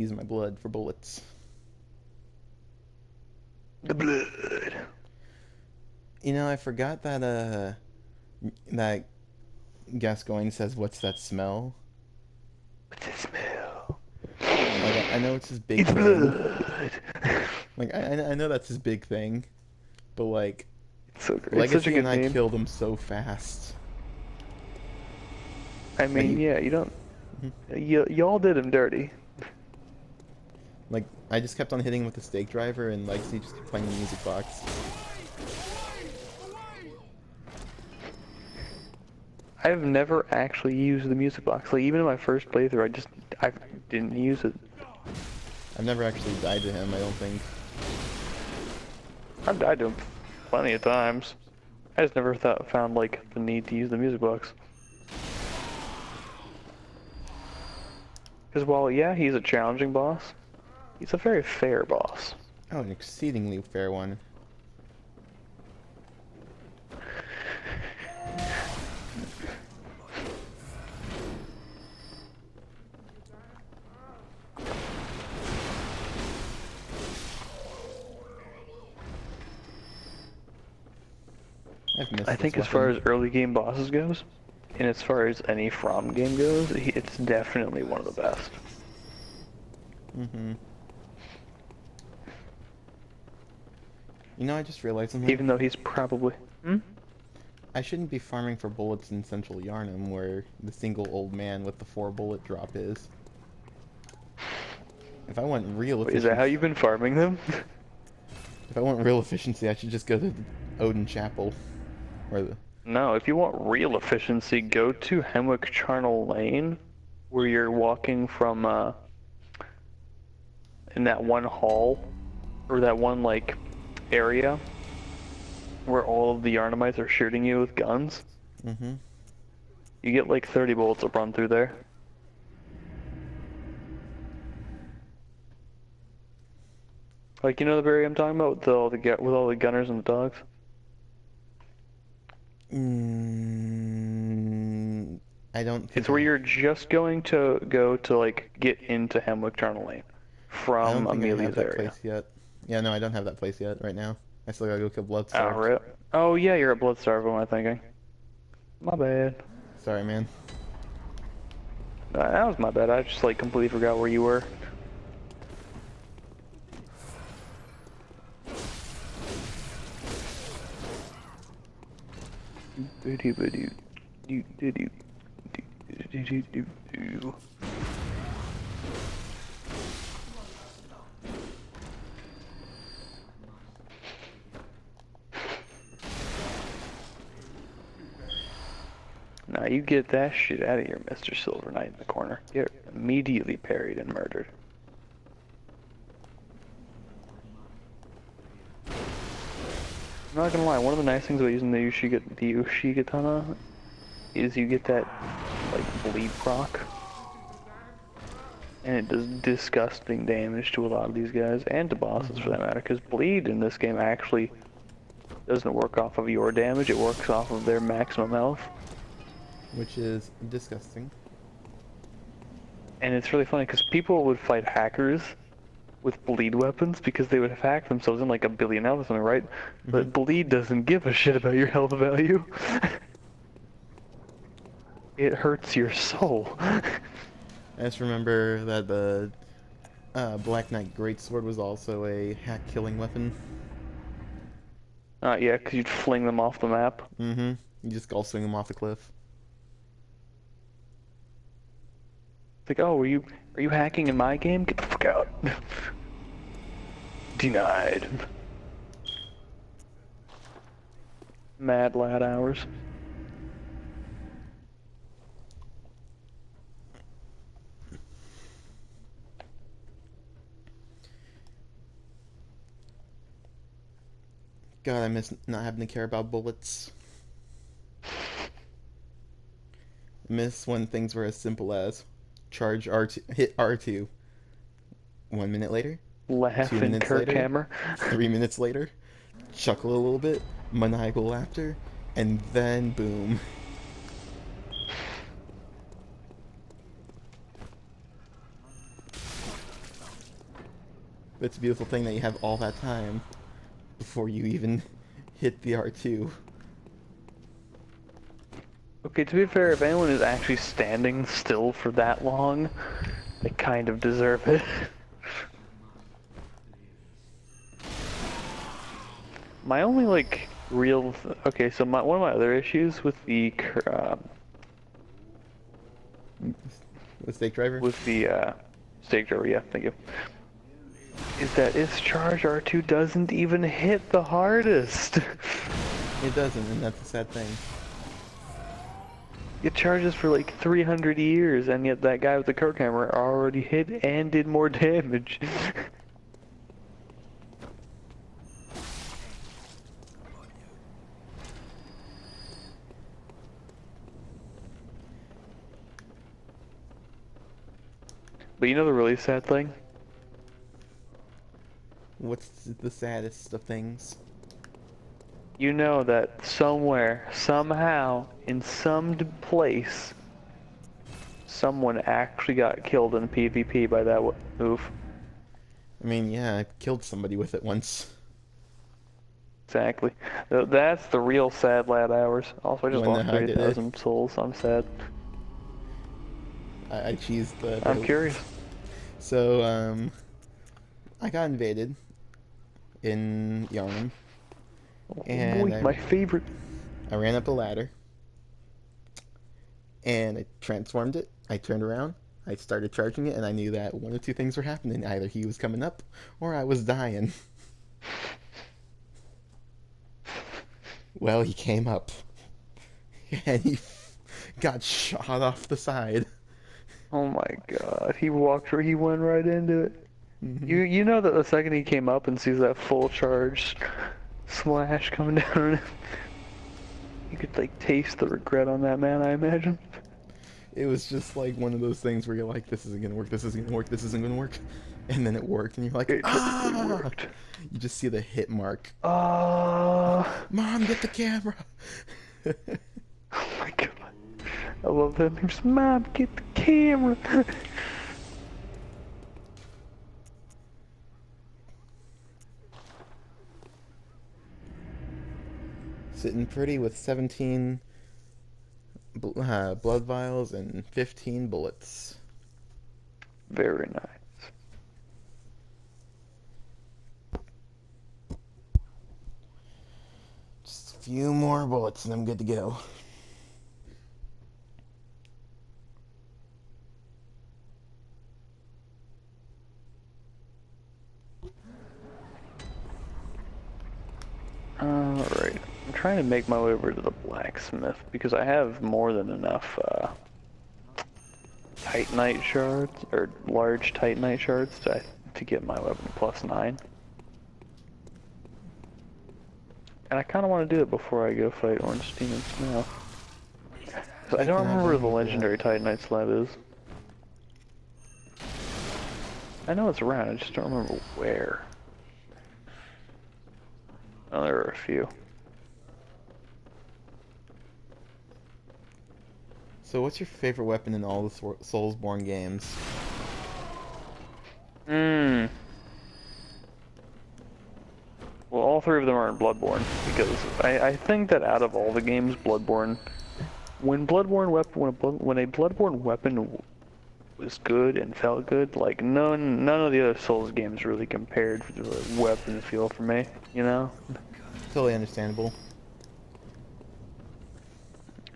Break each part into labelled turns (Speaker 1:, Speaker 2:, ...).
Speaker 1: Use my blood for bullets.
Speaker 2: The blood.
Speaker 1: You know, I forgot that that Gascoigne says, "What's that smell?"
Speaker 2: What's the smell?
Speaker 1: Like I know it's his big
Speaker 2: It's
Speaker 1: thing.
Speaker 2: blood.
Speaker 1: Like I know that's his big thing, but like
Speaker 2: It's so great. It's such a
Speaker 1: Legacy and
Speaker 2: good
Speaker 1: I
Speaker 2: name.
Speaker 1: killed him so fast.
Speaker 2: I
Speaker 1: Like
Speaker 2: mean,
Speaker 1: he,
Speaker 2: yeah, you don't.
Speaker 1: Mhm.
Speaker 2: Y'all did him dirty.
Speaker 1: like I just kept on hitting with the stake driver, and Legacy just kept playing the music box.
Speaker 2: I've never actually used the music box. Like even in my first playthrough, I didn't use it.
Speaker 1: I've never actually died to him. I don't think.
Speaker 2: I've died to him plenty of times. I just never found like the need to use the music box. Because while yeah, he's a challenging boss, he's a very fair boss.
Speaker 1: Oh, an exceedingly fair one. I've
Speaker 2: I
Speaker 1: missed this
Speaker 2: think as far
Speaker 1: weapon.
Speaker 2: as early game bosses goes, and as far as any From game goes, it's definitely one of the best.
Speaker 1: Mm-hmm. You know, I just realized something.
Speaker 2: Even though he's probably... Hmm?
Speaker 1: I shouldn't be farming for bullets in Central Yarnum, where the single old man with the 4 bullet drop is. If I want real
Speaker 2: Wait, is that how
Speaker 1: efficiency,
Speaker 2: you've been farming them?
Speaker 1: if I want real efficiency, I should just go to the Odin Chapel, or the.
Speaker 2: No, if you want real efficiency, go to Hemwick Charnel Lane, where you're walking from, in that one hall, or that one, like, area, where all of the Yarnamites are shooting you with guns.
Speaker 1: Mm-hmm.
Speaker 2: You get like 30 bullets to run through there. Like, you know the area I'm talking about with all the gunners and the dogs?
Speaker 1: Mm, I don't
Speaker 2: It's
Speaker 1: think
Speaker 2: where
Speaker 1: I.
Speaker 2: you're just going to go to like get into Hemwick Charnel Lane
Speaker 1: I don't
Speaker 2: from
Speaker 1: think I have
Speaker 2: Amelia's
Speaker 1: that
Speaker 2: area.
Speaker 1: place yet. Yeah, no, I don't have that place yet. Right now, I still gotta go kill
Speaker 2: Oh,
Speaker 1: Bloodstarved.
Speaker 2: right. Oh yeah, you're at Bloodstarved, what am I thinking? My bad.
Speaker 1: Sorry, man.
Speaker 2: That was my bad. I just like completely forgot where you were. Now you get that shit out of here, Mr. Silver Knight in the corner. Get immediately parried and murdered. I'm not gonna lie, one of the nice things about using the Ushigatana is you get that, like, bleed proc. And it does disgusting damage to a lot of these guys, and to bosses for
Speaker 1: Mm-hmm.
Speaker 2: that matter, because bleed in this game actually doesn't work off of your damage, it works off of their maximum health.
Speaker 1: Which is disgusting.
Speaker 2: And it's really funny, because people would fight hackers with bleed weapons because they would have hacked themselves in like a billion health or something, right?
Speaker 1: Mm-hmm.
Speaker 2: But bleed doesn't give a shit about your health value. It hurts your soul.
Speaker 1: I just remember that the Black Knight Greatsword was also a hack killing weapon.
Speaker 2: Yeah, because you'd fling them off the map.
Speaker 1: Mm-hmm. You just go swing them off the cliff.
Speaker 2: It's like, oh, are you hacking in my game? Get the fuck out. Denied. Mad lad hours.
Speaker 1: God, I miss not having to care about bullets. I miss when things were as simple as charge R2, hit R2. 1 minute later, two
Speaker 2: Laughing
Speaker 1: minutes
Speaker 2: Kirk
Speaker 1: later,
Speaker 2: Hammer.
Speaker 1: 3 minutes later, chuckle a little bit, maniacal laughter, and then boom. It's a beautiful thing that you have all that time before you even hit the R2.
Speaker 2: Okay, to be fair, if anyone is actually standing still for that long, they kind of deserve it. My only, like, real... Okay, so one of my other issues with the...
Speaker 1: The stake driver?
Speaker 2: with the, stake driver, yeah, thank you, is that its charge R2 doesn't even hit the hardest.
Speaker 1: It doesn't, and that's a sad thing.
Speaker 2: It charges for like 300 years, and yet that guy with the card camera already hit and did more damage. But you know the really sad thing?
Speaker 1: What's the saddest of things?
Speaker 2: You know that somewhere, somehow, in some place, someone actually got killed in PvP by that move.
Speaker 1: I mean, yeah, I killed somebody with it once.
Speaker 2: Exactly. That's the real sad lad hours. Also, I just
Speaker 1: When
Speaker 2: lost
Speaker 1: I did it,
Speaker 2: 30,000 souls. I'm sad.
Speaker 1: I cheesed the
Speaker 2: I'm curious.
Speaker 1: So, I got invaded in Yarnum,
Speaker 2: Oh
Speaker 1: and
Speaker 2: boy, my favorite.
Speaker 1: I ran up a ladder, and I transformed it. I turned around, I started charging it, and I knew that one of two things were happening. Either he was coming up, or I was dying. Well, he came up, and he got shot off the side.
Speaker 2: Oh my god, he walked he went right into it.
Speaker 1: Mm-hmm.
Speaker 2: You know that the second he came up and sees that full charge slash coming down on him, you could like taste the regret on that man, I imagine.
Speaker 1: It was just like one of those things where you're like, this isn't gonna work, this isn't gonna work, this isn't gonna work. And then it worked, and you're like,
Speaker 2: It totally
Speaker 1: ah!
Speaker 2: worked.
Speaker 1: You just see the hit mark.
Speaker 2: Oh
Speaker 1: Mom, get the camera!
Speaker 2: my god. I love that. There's Mom, get the camera.
Speaker 1: Sitting pretty with 17 blood vials and 15 bullets.
Speaker 2: Very nice.
Speaker 1: Just a few more bullets and I'm good to go.
Speaker 2: Alright. I'm trying to make my way over to the blacksmith because I have more than enough titanite shards, or large titanite shards to get my weapon +9. And I kind of want to do it before I go fight Orange Demon Smell. I don't remember where the legendary titanite slab is. I know it's around, I just don't remember where. Oh, there are a few.
Speaker 1: So what's your favorite weapon in all the Soulsborne games?
Speaker 2: Well, all three of them are in Bloodborne, because I think that out of all the games, Bloodborne, when a Bloodborne weapon was good and felt good, like none of the other Souls games really compared to the weapon feel for me, you know?
Speaker 1: Totally understandable.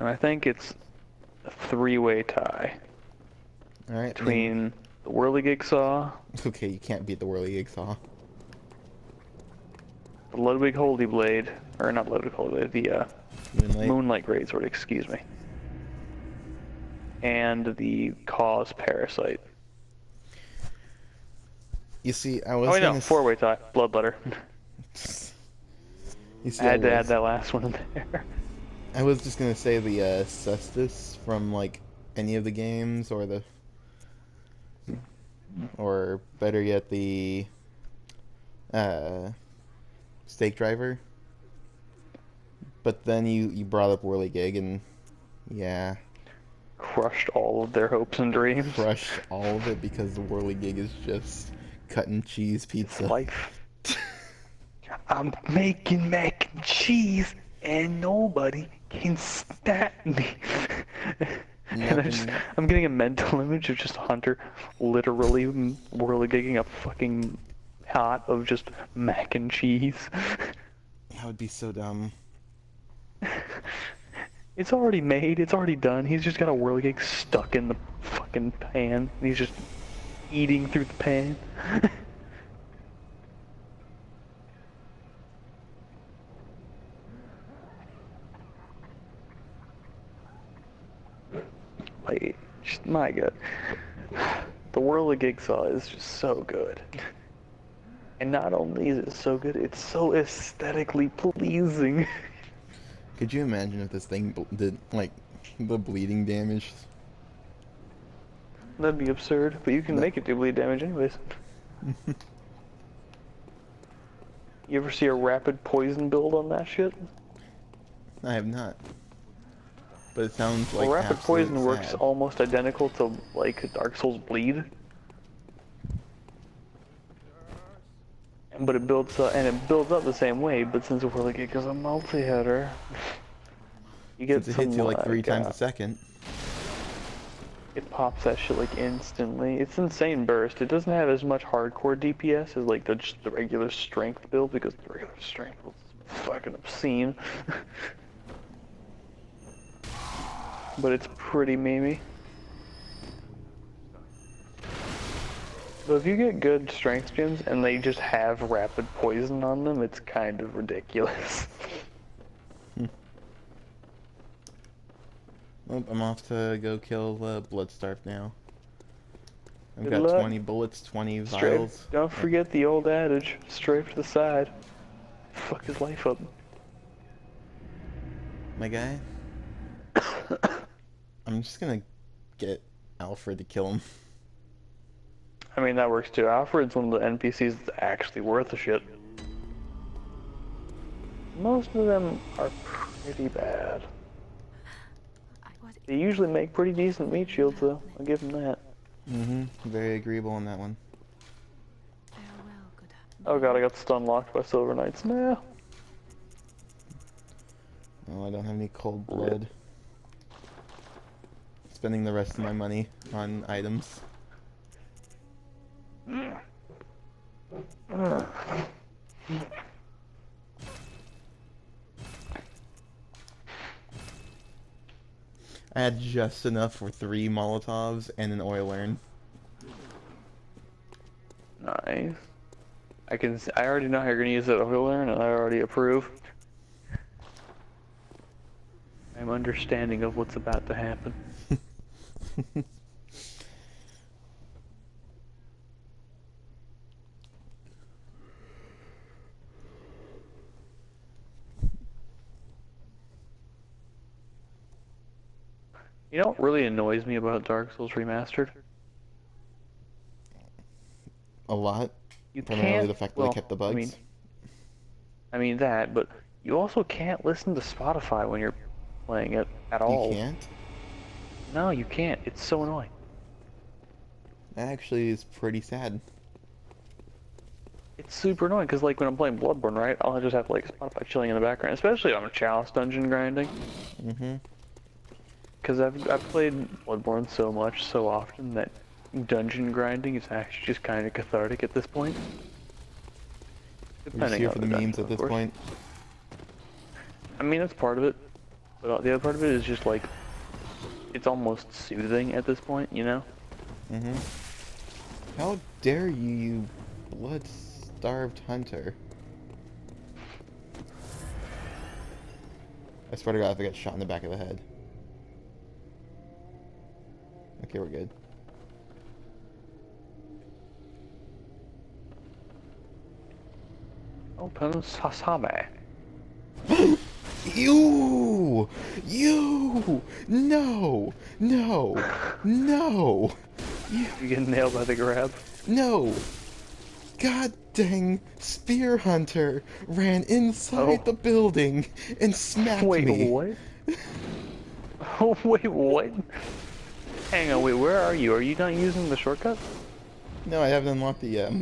Speaker 2: And I think it's a three-way tie
Speaker 1: Alright.
Speaker 2: between the Whirligig Saw,
Speaker 1: Okay, you can't beat the Whirligig Saw.
Speaker 2: the Ludwig Holy Blade, or not Ludwig Holy Blade, the Moonlight Greatsword, excuse me, and the Cause Parasite.
Speaker 1: You see, I was
Speaker 2: Oh wait, no, four-way tie, Bloodletter.
Speaker 1: You see,
Speaker 2: I had to add that last one in there.
Speaker 1: I was just gonna say the Cestus from like any of the games, or better yet, the Stake Driver. But then you brought up Whirligig, and yeah,
Speaker 2: Crushed all of their hopes and dreams.
Speaker 1: crushed all of it because the Whirligig is just cutting cheese
Speaker 2: It's
Speaker 1: pizza.
Speaker 2: life. I'm making mac and cheese, and nobody can stop me. And
Speaker 1: Nothing.
Speaker 2: I'm getting a mental image of just Hunter literally whirligigging a fucking pot of just mac and cheese.
Speaker 1: That would be so dumb.
Speaker 2: It's already made, it's already done. He's just got a whirligig stuck in the fucking pan, and he's just eating through the pan. Like, just, my god. The whirligig saw is just so good. And not only is it so good, it's so aesthetically pleasing.
Speaker 1: Could you imagine if this thing did, like, the bleeding damage?
Speaker 2: That'd be absurd, but you can
Speaker 1: That...
Speaker 2: make it do bleed damage anyways. You ever see a rapid poison build on that shit?
Speaker 1: I have not. But it sounds like
Speaker 2: Well, rapid
Speaker 1: absolute
Speaker 2: poison works
Speaker 1: sad.
Speaker 2: almost identical to, like, Dark Souls Bleed. But it builds up, and it builds up the same way, but since we're like, it goes a multi-hitter, you get
Speaker 1: Since it
Speaker 2: some,
Speaker 1: hits you like 3 times a
Speaker 2: uh,
Speaker 1: second.
Speaker 2: it pops that shit like instantly. It's insane burst. It doesn't have as much hardcore DPS as like just the regular strength build, because the regular strength build is fucking obscene. But it's pretty memey. But if you get good strength gems and they just have rapid poison on them, it's kind of ridiculous.
Speaker 1: Well, I'm off to go kill Bloodstarved now. I've
Speaker 2: Good
Speaker 1: got
Speaker 2: luck.
Speaker 1: 20 bullets, 20
Speaker 2: Strafe.
Speaker 1: vials.
Speaker 2: Don't forget the old adage, strafe to the side. Fuck his life up.
Speaker 1: My guy? I'm just gonna get Alfred to kill him.
Speaker 2: I mean, that works too. Alfred's one of the NPCs that's actually worth a shit. Most of them are pretty bad. They usually make pretty decent meat shields, though. I'll give them that.
Speaker 1: Very agreeable on that one.
Speaker 2: Oh god, I got stun locked by Silver Knights. Nah.
Speaker 1: Oh, I don't have any cold blood. Spending the rest of my money on items. I had just enough for 3 Molotovs and an oil urn.
Speaker 2: Nice. I already know how you're gonna use that oil urn, and I already approve. I'm understanding of what's about to happen. You know what really annoys me about Dark Souls Remastered?
Speaker 1: A lot.
Speaker 2: You
Speaker 1: Primarily
Speaker 2: can't,
Speaker 1: the fact that I
Speaker 2: well,
Speaker 1: kept the bugs.
Speaker 2: I mean that, but you also can't listen to Spotify when you're playing it at
Speaker 1: You
Speaker 2: all.
Speaker 1: can't?
Speaker 2: No, you can't. It's so annoying.
Speaker 1: That actually is pretty sad.
Speaker 2: It's super annoying, because like when I'm playing Bloodborne, right, I'll just have like Spotify chilling in the background, especially if I'm a chalice dungeon grinding. Because I've played Bloodborne so much, so often, that dungeon grinding is actually just kind of cathartic at this point.
Speaker 1: We're just here for the memes at this point.
Speaker 2: I mean, that's part of it, but the other part of it is just like, it's almost soothing at this point, you know?
Speaker 1: How dare you, you blood-starved hunter. I swear to God if I get shot in the back of the head. Okay, we're good.
Speaker 2: Open Sasame.
Speaker 1: You! You! No! No! No!
Speaker 2: You get nailed by the grab.
Speaker 1: No! God dang Spear Hunter ran inside the building and smacked
Speaker 2: Wait,
Speaker 1: me.
Speaker 2: what? Oh, wait, what? Hang on, wait, where are you? Are you not using the shortcut?
Speaker 1: No, I haven't unlocked it yet.